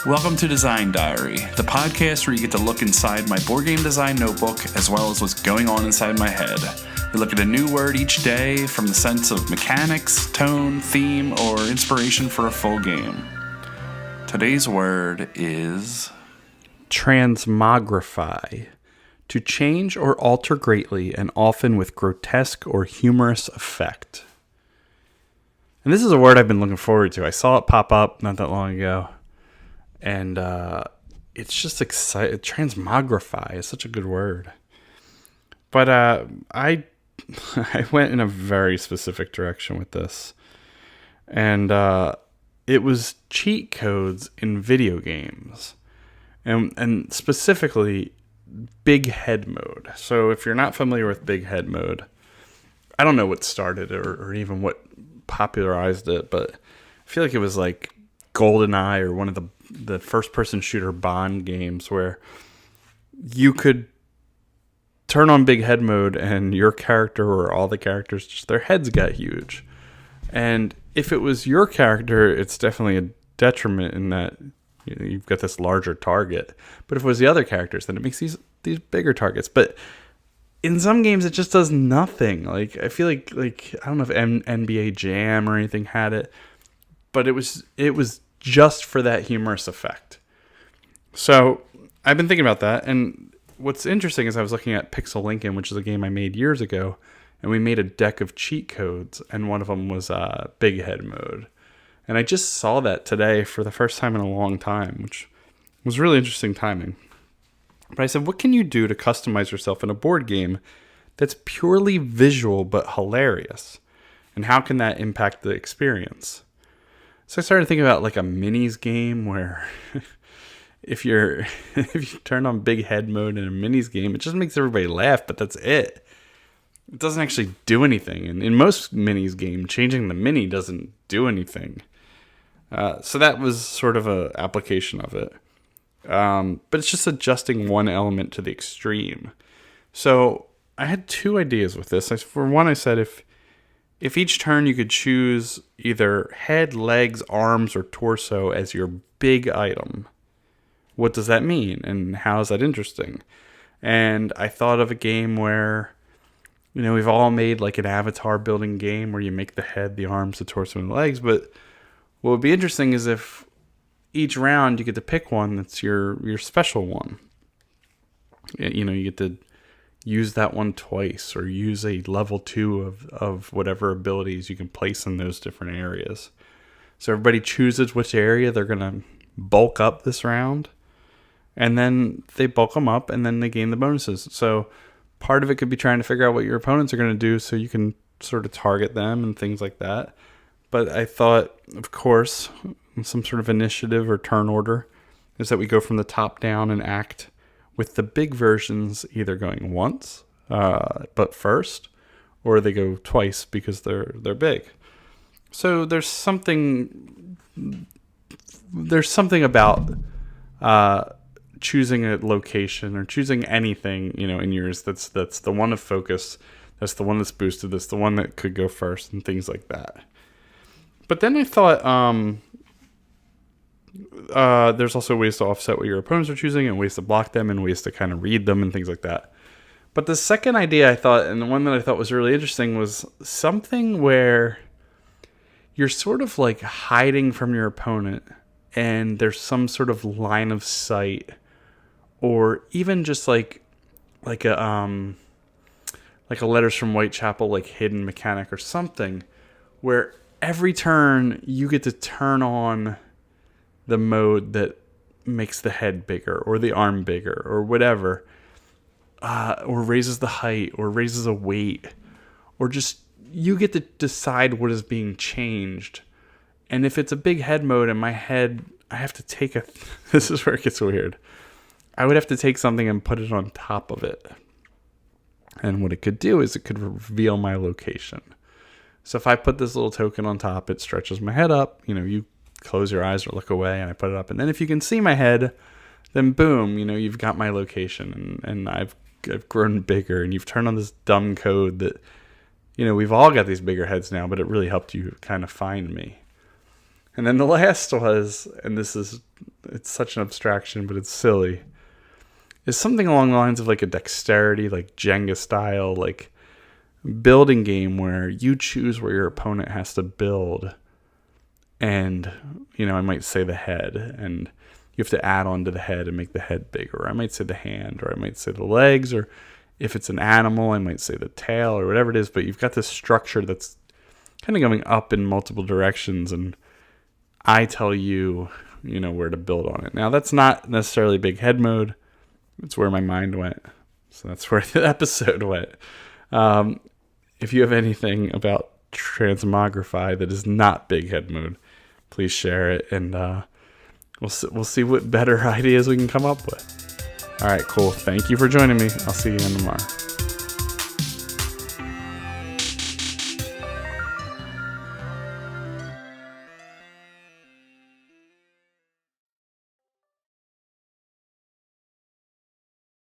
Welcome to Design Diary, the podcast where you get to look inside my board game design notebook as well as what's going on inside my head. We look at a new word each day from the sense of mechanics, tone, theme, or inspiration for a full game. Today's word is Transmogrify. To change or alter greatly and often with grotesque or humorous effect. And this is a word I've been looking forward to. I saw it pop up not that long ago. And it's just exciting. Transmogrify is such a good word. But I went in a very specific direction with this. And it was cheat codes in video games. And specifically, big head mode. So if you're not familiar with big head mode, I don't know what started it or even what popularized it, but I feel like it was like GoldenEye or one of the first-person shooter Bond games where you could turn on big head mode and your character or all the characters, just their heads got huge. And if it was your character, it's definitely a detriment in that you've got this larger target. But if it was the other characters, then it makes these bigger targets. But in some games, it just does nothing. Like I feel like I don't know if NBA Jam or anything had it, but it was just for that humorous effect. So I've been thinking about that, and what's interesting is I was looking at Pixel Lincoln, which is a game I made years ago, and we made a deck of cheat codes, and one of them was big head mode. And I just saw that today for the first time in a long time, which was really interesting timing. But I said, what can you do to customize yourself in a board game that's purely visual but hilarious? And how can that impact the experience? So I started thinking about like a minis game where if you turn on big head mode in a minis game, it just makes everybody laugh, but that's it. It doesn't actually do anything. And in most minis game, changing the mini doesn't do anything. So that was sort of an application of it. But it's just adjusting one element to the extreme. So I had two ideas with this. For one, I said if each turn you could choose either head, legs, arms, or torso as your big item, what does that mean? And how is that interesting? And I thought of a game where, we've all made like an avatar building game where you make the head, the arms, the torso, and the legs. But what would be interesting is if each round you get to pick one that's your special one. You get to use that one twice or use a level 2 of whatever abilities you can place in those different areas. So everybody chooses which area they're going to bulk up this round, and then they bulk them up and then they gain the bonuses. So part of it could be trying to figure out what your opponents are going to do so you can sort of target them and things like that. But I thought, of course, some sort of initiative or turn order is that we go from the top down and act with the big versions either going once, but first, or they go twice because they're big. So there's something about choosing a location or choosing anything in yours that's the one of focus, that's the one that's boosted, that's the one that could go first, and things like that. But then I thought there's also ways to offset what your opponents are choosing and ways to block them and ways to kind of read them and things like that. But the second idea I thought, and the one that I thought was really interesting, was something where you're sort of like hiding from your opponent and there's some sort of line of sight, or even just like a Letters from Whitechapel like hidden mechanic or something where every turn you get to turn on the mode that makes the head bigger or the arm bigger or whatever, or raises the height or raises a weight, or just you get to decide what is being changed. And if it's a big head mode in my head, I have to take this is where it gets weird. I would have to take something and put it on top of it. And what it could do is it could reveal my location. So if I put this little token on top, it stretches my head up. You close your eyes or look away and I put it up. And then if you can see my head, then boom, you've got my location and I've grown bigger, and you've turned on this dumb code that, we've all got these bigger heads now, but it really helped you kind of find me. And then the last was, and this is it's such an abstraction, but it's silly. Is something along the lines of like a dexterity, like Jenga style, like building game where you choose where your opponent has to build. And, I might say the head, and you have to add on to the head and make the head bigger. Or I might say the hand, or I might say the legs, or if it's an animal, I might say the tail, or whatever it is. But you've got this structure that's kind of going up in multiple directions, and I tell you, where to build on it. Now, that's not necessarily big head mode. It's where my mind went. So that's where the episode went. If you have anything about Transmogrify that is not big head mode, please share it, and we'll see what better ideas we can come up with. All right, cool. Thank you for joining me. I'll see you again tomorrow.